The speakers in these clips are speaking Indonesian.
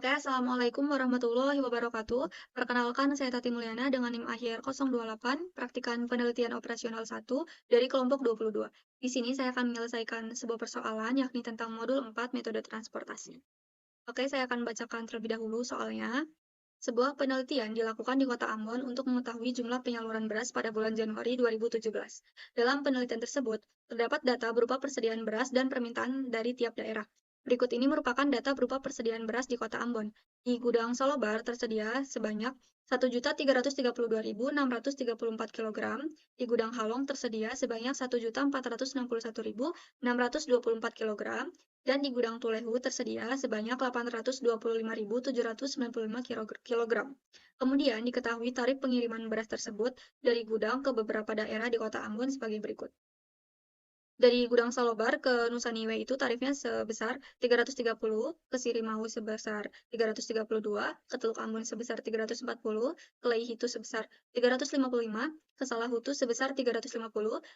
Oke, Assalamualaikum warahmatullahi wabarakatuh. Perkenalkan, saya Tati Mulyana dengan NIM akhir 028, praktikan penelitian operasional 1 dari kelompok 22. Di sini saya akan menyelesaikan sebuah persoalan, yakni tentang modul 4 metode transportasi. Oke, saya akan bacakan terlebih dahulu soalnya. Sebuah penelitian dilakukan di Kota Ambon untuk mengetahui jumlah penyaluran beras pada bulan Januari 2017. Dalam penelitian tersebut, terdapat data berupa persediaan beras dan permintaan dari tiap daerah. Berikut ini merupakan data berupa persediaan beras di Kota Ambon. Di gudang Solobar tersedia sebanyak 1.332.634 kg, di gudang Halong tersedia sebanyak 1.461.624 kg, dan di gudang Tulehu tersedia sebanyak 825.795 kg. Kemudian diketahui tarif pengiriman beras tersebut dari gudang ke beberapa daerah di Kota Ambon sebagai berikut. Dari gudang Salobar ke Nusa Niwe itu tarifnya sebesar 330, ke Sirimau sebesar 332, ke Teluk Ambon sebesar 340, ke Laihitu sebesar 355, ke Salahutu sebesar 350,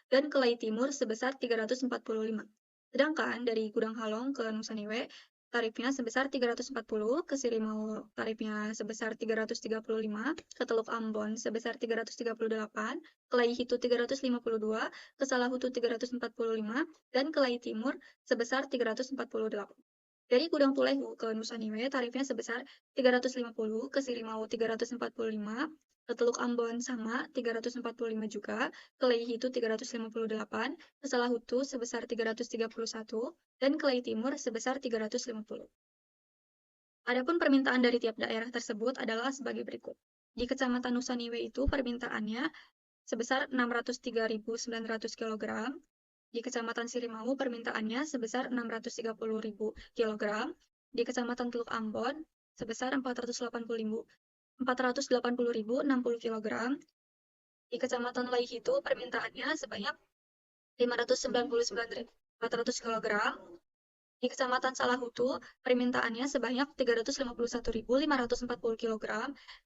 dan ke Lai Timur sebesar 345. Sedangkan dari gudang Halong ke Nusa Niwe tarifnya sebesar 340, ke Sirimau tarifnya sebesar 335, ke Teluk Ambon sebesar 338, ke Laihitu 352, ke Salahutu 345, dan ke Lai Timur sebesar 348. Dari gudang Tulehu ke Nusa Niwe tarifnya sebesar 350, ke Sirimau 345, ke Teluk Ambon sama 345 juga, ke Laihitu 358, ke Salahutu sebesar 331, dan ke Lai Timur sebesar 350. Adapun permintaan dari tiap daerah tersebut adalah sebagai berikut. Di Kecamatan Nusa Niwe itu permintaannya sebesar 603.900 kg. Di Kecamatan Sirimau permintaannya sebesar 630.000 kg. Di Kecamatan Teluk Ambon sebesar 480.060 kg. Di Kecamatan Laihitu permintaannya sebanyak 599.400 kg. Di Kecamatan Salahutu, permintaannya sebanyak 351.540 kg,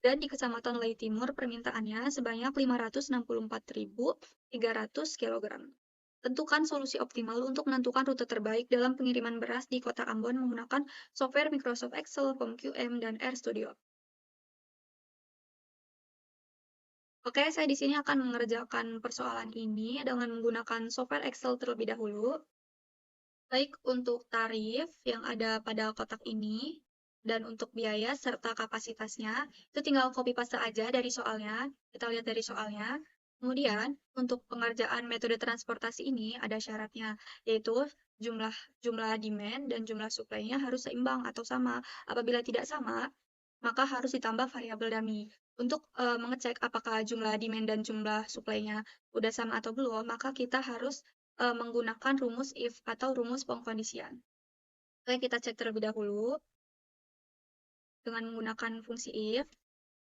dan di Kecamatan Lai Timur, permintaannya sebanyak 564.300 kg. Tentukan solusi optimal untuk menentukan rute terbaik dalam pengiriman beras di Kota Ambon menggunakan software Microsoft Excel, POM-QM, dan RStudio. Oke, saya di sini akan mengerjakan persoalan ini dengan menggunakan software Excel terlebih dahulu. Baik untuk tarif yang ada pada kotak ini, dan untuk biaya serta kapasitasnya, itu tinggal copy paste aja dari soalnya. Kita lihat dari soalnya. Kemudian, untuk pengerjaan metode transportasi ini ada syaratnya, yaitu jumlah jumlah demand dan jumlah supply-nya harus seimbang atau sama. Apabila tidak sama, maka harus ditambah variabel dummy. Untuk mengecek apakah jumlah demand dan jumlah supply-nya udah sama atau belum, maka kita harus menggunakan rumus if atau rumus pengkondisian. Oke, kita cek terlebih dahulu dengan menggunakan fungsi if.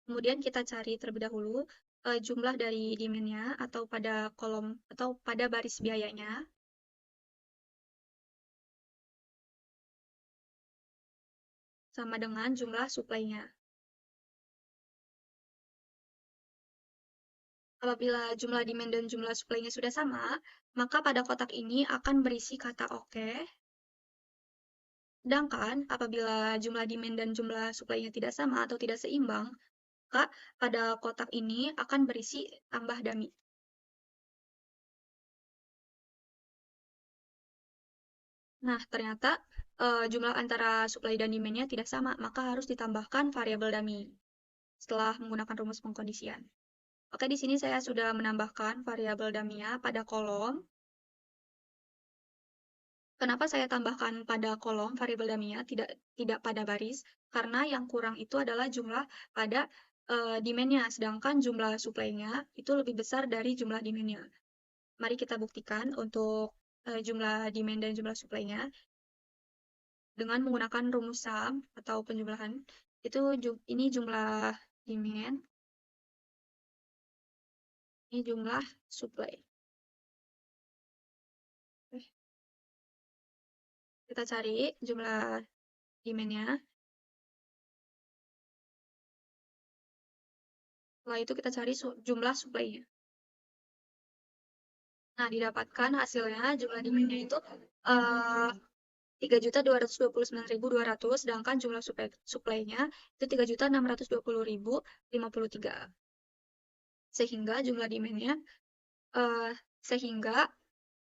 Kemudian kita cari terlebih dahulu jumlah dari demand-nya atau pada kolom atau pada baris biayanya. Sama dengan jumlah supply-nya. Apabila jumlah demand dan jumlah supply-nya sudah sama, maka pada kotak ini akan berisi kata oke. Sedangkan apabila jumlah demand dan jumlah supply-nya tidak sama atau tidak seimbang, maka pada kotak ini akan berisi tambah dummy. Nah, ternyata jumlah antara supply dan demand-nya tidak sama, maka harus ditambahkan variabel dummy setelah menggunakan rumus pengkondisian. Oke, di sini saya sudah menambahkan variabel dummy-nya pada kolom. Kenapa saya tambahkan pada kolom variabel dummy-nya, tidak pada baris? Karena yang kurang itu adalah jumlah pada demand-nya, sedangkan jumlah supply-nya itu lebih besar dari jumlah demand-nya. Mari kita buktikan untuk jumlah demand dan jumlah supply-nya dengan menggunakan rumus sum atau penjumlahan. Ini jumlah demand, ini jumlah supply. Kita cari jumlah demand-nya. Setelah itu kita cari jumlah supply-nya. Nah, didapatkan hasilnya jumlah demand-nya itu 3.229.200, sedangkan jumlah supply-nya itu 3.620.053. Sehingga jumlah demand-nya sehingga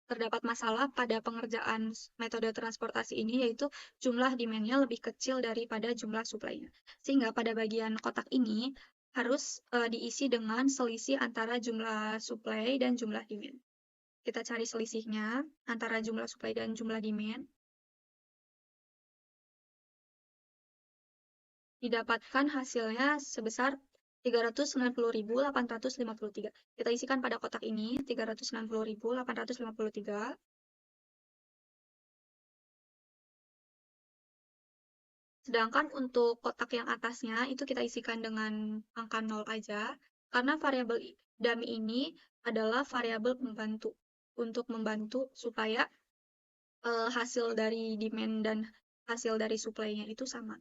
terdapat masalah pada pengerjaan metode transportasi ini, yaitu jumlah demand-nya lebih kecil daripada jumlah supply-nya. Sehingga pada bagian kotak ini harus diisi dengan selisih antara jumlah supply dan jumlah demand. Kita cari selisihnya antara jumlah supply dan jumlah demand. Didapatkan hasilnya sebesar 390.853. Kita isikan pada kotak ini 390.853. Sedangkan untuk kotak yang atasnya itu kita isikan dengan angka 0 aja, karena variabel dummy ini adalah variabel pembantu untuk membantu supaya hasil dari demand dan hasil dari supply-nya itu sama.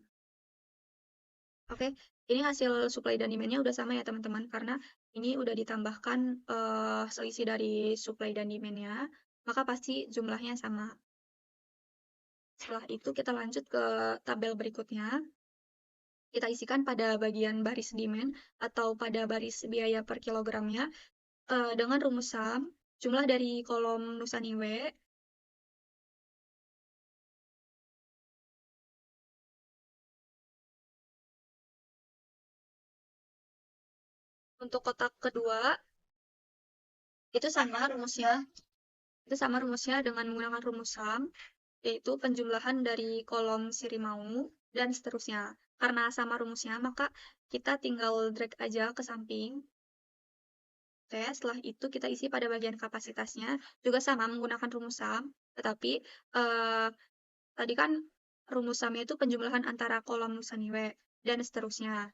Oke, ini hasil supply dan demand-nya udah sama ya teman-teman, karena ini udah ditambahkan selisih dari supply dan demand-nya, maka pasti jumlahnya sama. Setelah itu kita lanjut ke tabel berikutnya. Kita isikan pada bagian baris demand atau pada baris biaya per kilogramnya dengan rumus SAM, jumlah dari kolom Nusaniwe untuk kotak kedua itu sama rumusnya dengan menggunakan rumus SAM, yaitu penjumlahan dari kolom Sirimau dan seterusnya. Karena sama rumusnya, maka kita tinggal drag aja ke samping. Oke, setelah itu kita isi pada bagian kapasitasnya, juga sama menggunakan rumus SAM, tetapi tadi kan rumus SAM itu penjumlahan antara kolom Nusaniwe dan seterusnya.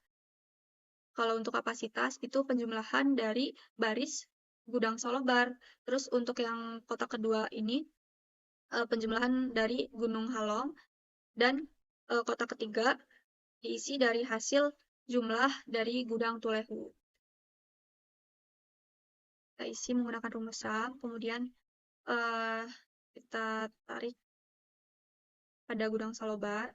Kalau untuk kapasitas itu penjumlahan dari baris gudang Solobar. Terus untuk yang kotak kedua ini penjumlahan dari Gunung Halong, dan kotak ketiga diisi dari hasil jumlah dari gudang Tulehu. Kita isi menggunakan rumus SAM, kemudian kita tarik pada gudang Salobar.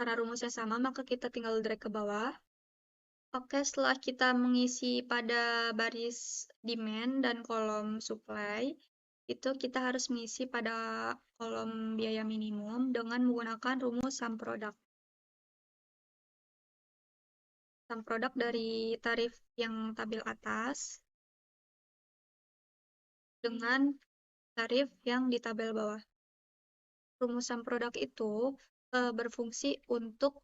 Karena rumusnya sama, maka kita tinggal drag ke bawah. Oke, setelah kita mengisi pada baris demand dan kolom supply, itu kita harus mengisi pada kolom biaya minimum dengan menggunakan rumus sum product. Sum product dari tarif yang tabel atas dengan tarif yang di tabel bawah. Rumus sum product itu berfungsi untuk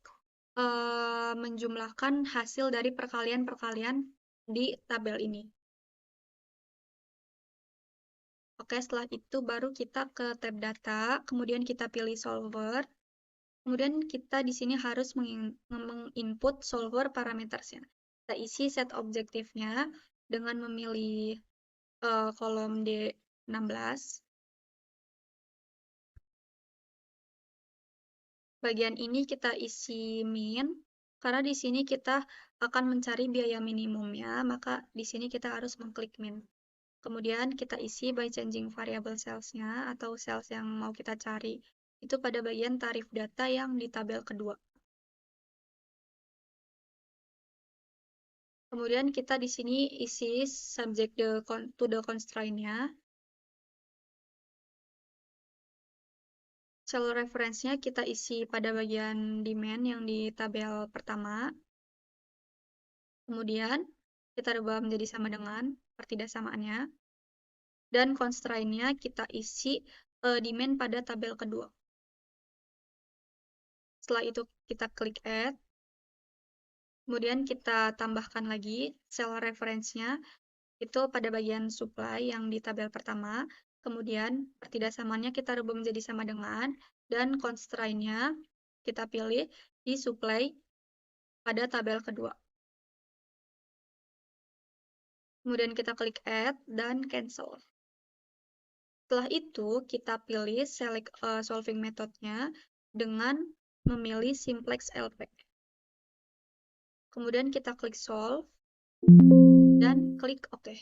menjumlahkan hasil dari perkalian-perkalian di tabel ini. Oke, setelah itu baru kita ke tab data, kemudian kita pilih solver. Kemudian kita di sini harus menginput solver parametersnya. Kita isi set objektifnya dengan memilih kolom D16. Bagian ini kita isi min, karena di sini kita akan mencari biaya minimumnya, maka di sini kita harus mengklik min. Kemudian kita isi by changing variable cells-nya atau cells yang mau kita cari. Itu pada bagian tarif data yang di tabel kedua. Kemudian kita di sini isi subject to the constraint-nya. Cell reference-nya kita isi pada bagian demand yang di tabel pertama. Kemudian kita rubah menjadi sama dengan pertidaksamannya. Dan constraint-nya kita isi demand pada tabel kedua. Setelah itu kita klik add. Kemudian kita tambahkan lagi cell reference-nya itu pada bagian supply yang di tabel pertama. Kemudian pertidaksamaannya kita rubah menjadi sama dengan, dan constraint-nya kita pilih di supply pada tabel kedua. Kemudian kita klik add dan cancel. Setelah itu kita pilih select solving methodnya dengan memilih simplex LP. Kemudian kita klik solve dan klik OK.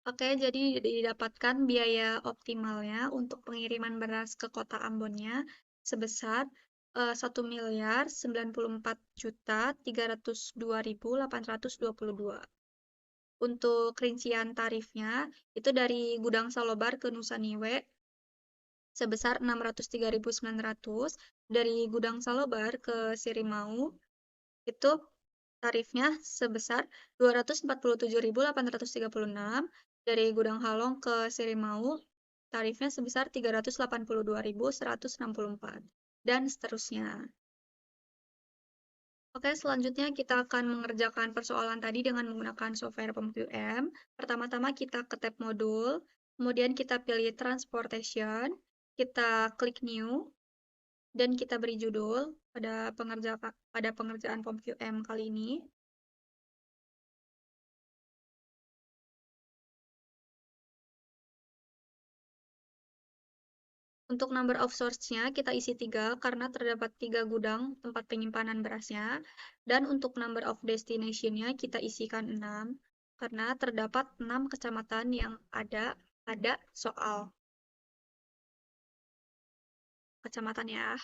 Oke, jadi didapatkan biaya optimalnya untuk pengiriman beras ke kota Ambonnya sebesar 1.094.302.822. Untuk rincian tarifnya itu dari Gudang Salobar ke Nusa Niwe sebesar 603.900, dari Gudang Salobar ke Sirimau itu tarifnya sebesar 247.836, dari Gudang Halong ke Sirimau tarifnya sebesar 382.164, dan seterusnya. Oke, selanjutnya kita akan mengerjakan persoalan tadi dengan menggunakan software POM-QM. Pertama-tama kita ke tab modul, kemudian kita pilih transportation, kita klik new, dan kita beri judul pada pengerjaan POM-QM kali ini. Untuk number of source-nya kita isi 3 karena terdapat 3 gudang tempat penyimpanan berasnya. Dan untuk number of destination-nya kita isikan 6 karena terdapat 6 kecamatan yang ada pada soal. Kecamatan ya.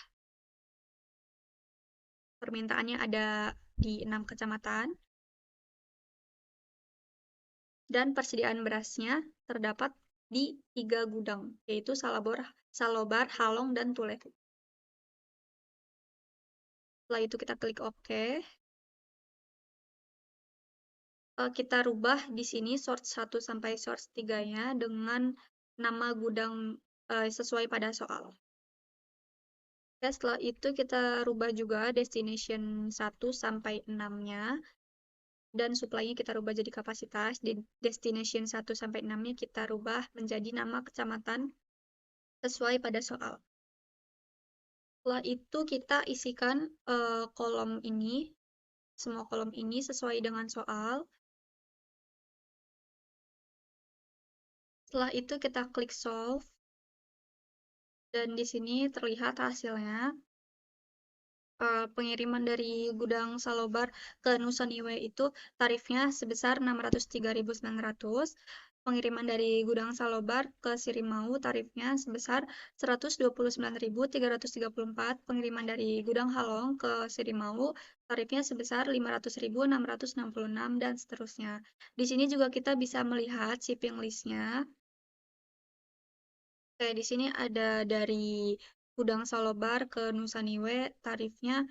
Permintaannya ada di 6 kecamatan. Dan persediaan berasnya terdapat di 3 gudang, yaitu Salobar, Halong, dan Tulehu. Setelah itu kita klik OK. Kita rubah di sini source 1 sampai source 3-nya dengan nama gudang sesuai pada soal. Ya, setelah itu kita rubah juga destination 1 sampai 6-nya, dan supply-nya kita rubah jadi kapasitas. Di destination 1 sampai 6-nya kita rubah menjadi nama kecamatan sesuai pada soal. Setelah itu kita isikan kolom ini, semua kolom ini sesuai dengan soal. Setelah itu kita klik solve, dan di sini terlihat hasilnya. Pengiriman dari Gudang Salobar ke Nusa Niwe itu tarifnya sebesar 603.900. Pengiriman dari Gudang Salobar ke Sirimau tarifnya sebesar 129.334. Pengiriman dari Gudang Halong ke Sirimau tarifnya sebesar 500.666, dan seterusnya. Di sini juga kita bisa melihat shipping list-nya. Oke, di sini ada dari Gudang Salobar ke Nusa Niwe tarifnya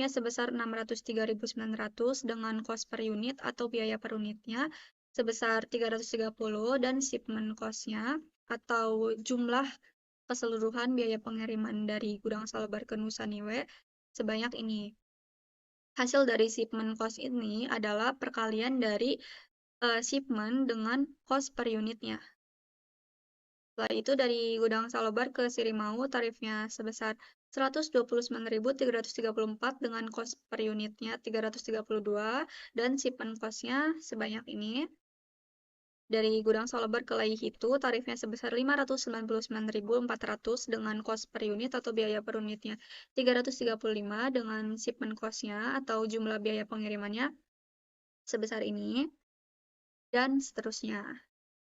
sebesar 603.900 dengan cost per unit atau biaya per unitnya sebesar 330, dan shipment cost-nya atau jumlah keseluruhan biaya pengiriman dari Gudang Salobar ke Nusa Niwe sebanyak ini. Hasil dari shipment cost ini adalah perkalian dari shipment dengan cost per unitnya. Setelah itu dari Gudang Salobar ke Sirimau tarifnya sebesar 129.334 dengan cost per unitnya 332, dan shipment cost-nya sebanyak ini. Dari Gudang Salobar ke Laihitu tarifnya sebesar 599.400 dengan cost per unit atau biaya per unitnya 335, dengan shipment cost-nya atau jumlah biaya pengirimannya sebesar ini, dan seterusnya.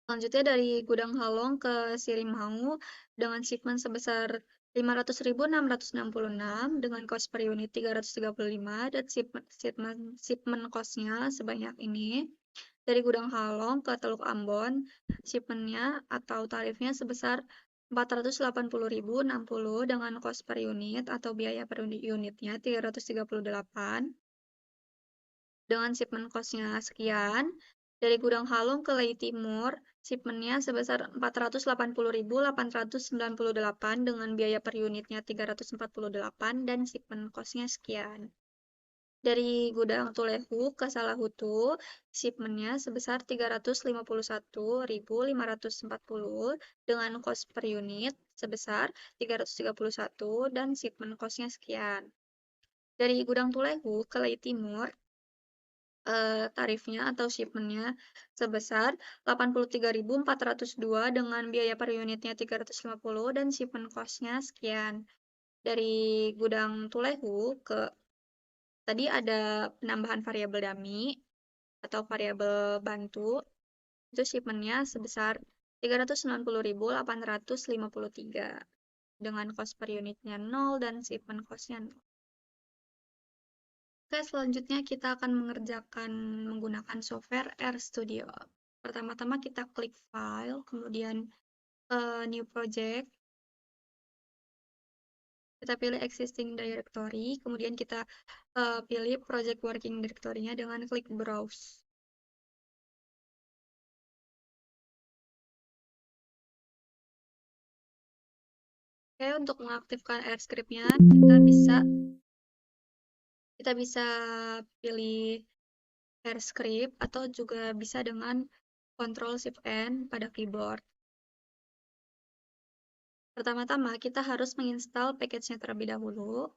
Selanjutnya dari Gudang Halong ke Sirimau dengan shipment sebesar 500.666 dengan cost per unit 335, dan shipment cost-nya sebanyak ini. Dari Gudang Halong ke Teluk Ambon, shipment-nya atau tarifnya sebesar 480.060 dengan cost per unit atau biaya per unitnya 338. Dengan shipment cost-nya sekian. Dari Gudang Halong ke Lei Timur, shipment-nya sebesar 480.898 dengan biaya per unitnya 348, dan shipment cost-nya sekian. Dari Gudang Tulehu ke Salahutu, shipment-nya sebesar 351.540 dengan cost per unit sebesar 331, dan shipment cost-nya sekian. Dari Gudang Tulehu ke Lei Timur, tarifnya atau shipment-nya sebesar 83.402 dengan biaya per unitnya 350, dan shipment cost-nya sekian. Dari Gudang Tulehu ke tadi ada penambahan variabel dummy atau variabel bantu. Itu shipment-nya sebesar 390.853 dengan cost per unitnya 0 dan shipment cost-nya 0. Oke, selanjutnya kita akan mengerjakan menggunakan software RStudio. Pertama-tama kita klik file, kemudian new project. Kita pilih existing directory, kemudian kita pilih project working directory-nya dengan klik browse. Oke, untuk mengaktifkan AirScript-nya, kita bisa pilih AirScript atau juga bisa dengan Ctrl+Shift+N pada keyboard. Pertama-tama, kita harus menginstal package-nya terlebih dahulu.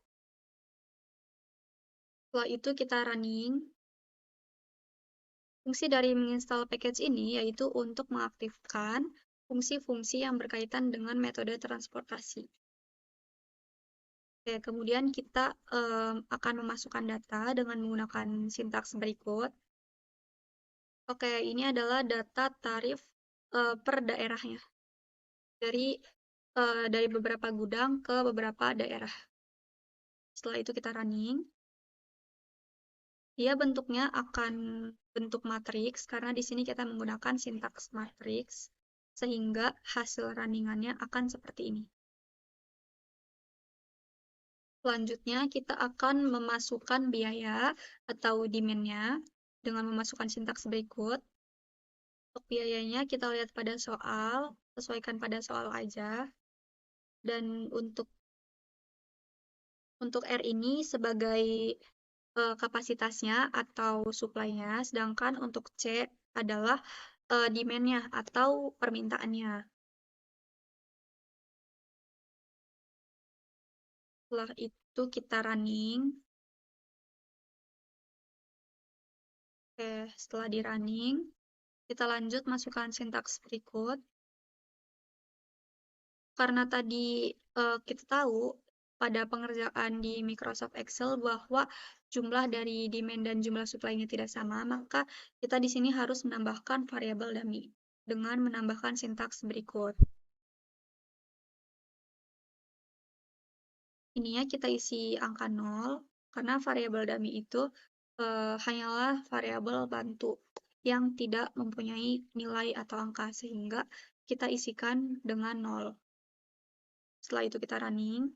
Setelah itu kita running. Fungsi dari menginstal package ini yaitu untuk mengaktifkan fungsi-fungsi yang berkaitan dengan metode transportasi. Oke, kemudian kita akan memasukkan data dengan menggunakan sintaks berikut. Oke, ini adalah data tarif per daerahnya. Dari beberapa gudang ke beberapa daerah. Setelah itu kita running. Dia bentuknya akan bentuk matriks karena di sini kita menggunakan sintaks matriks sehingga hasil runningannya akan seperti ini. Selanjutnya kita akan memasukkan biaya atau demand-nya dengan memasukkan sintaks berikut. Untuk biayanya kita lihat pada soal, sesuaikan pada soal aja. Dan untuk R ini sebagai kapasitasnya atau supply-nya, sedangkan untuk C adalah demand-nya atau permintaannya. Setelah itu kita running. Oke, setelah di running, kita lanjut masukkan sintaks berikut. Karena tadi kita tahu pada pengerjaan di Microsoft Excel bahwa jumlah dari demand dan jumlah supply-nya tidak sama, maka kita di sini harus menambahkan variabel dummy dengan menambahkan sintaks berikut. Ininya kita isi angka 0, karena variabel dummy itu hanyalah variabel bantu yang tidak mempunyai nilai atau angka, sehingga kita isikan dengan 0. Setelah itu kita running.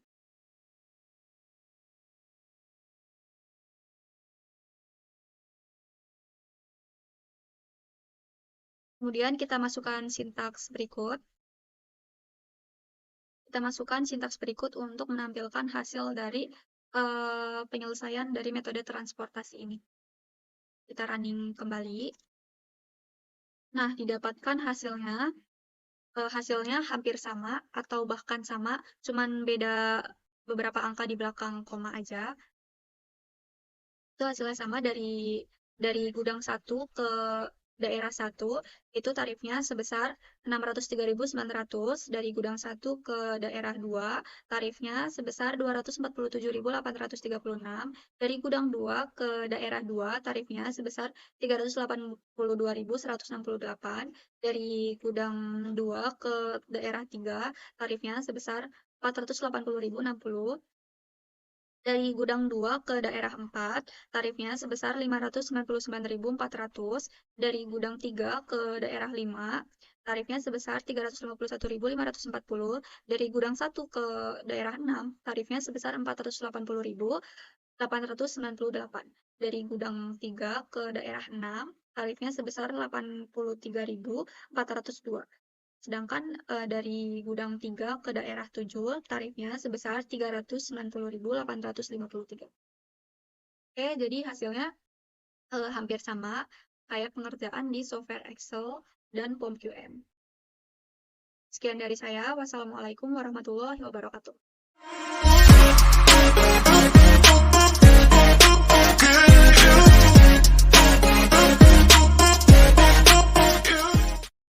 Kemudian kita masukkan sintaks berikut. Kita masukkan sintaks berikut untuk menampilkan hasil dari penyelesaian dari metode transportasi ini. Kita running kembali. Nah, didapatkan hasilnya hampir sama atau bahkan sama, cuman beda beberapa angka di belakang koma aja. Itu hasilnya sama dari gudang 1 ke daerah 1, itu tarifnya sebesar 603.900, dari gudang 1 ke daerah 2, tarifnya sebesar 247.836, dari gudang 2 ke daerah 2, tarifnya sebesar 382.168, dari gudang 2 ke daerah 3, tarifnya sebesar 480.060, dari gudang 2 ke daerah 4, tarifnya sebesar 599.400. Dari gudang 3 ke daerah 5, tarifnya sebesar 351.540. Dari gudang 1 ke daerah 6, tarifnya sebesar 480.898. Dari gudang 3 ke daerah 6, tarifnya sebesar 83.402. Sedangkan dari gudang 3 ke daerah 7, tarifnya sebesar 390.853. Oke, jadi hasilnya hampir sama kayak pengerjaan di software Excel dan POM QM. Sekian dari saya. Wassalamualaikum warahmatullahi wabarakatuh.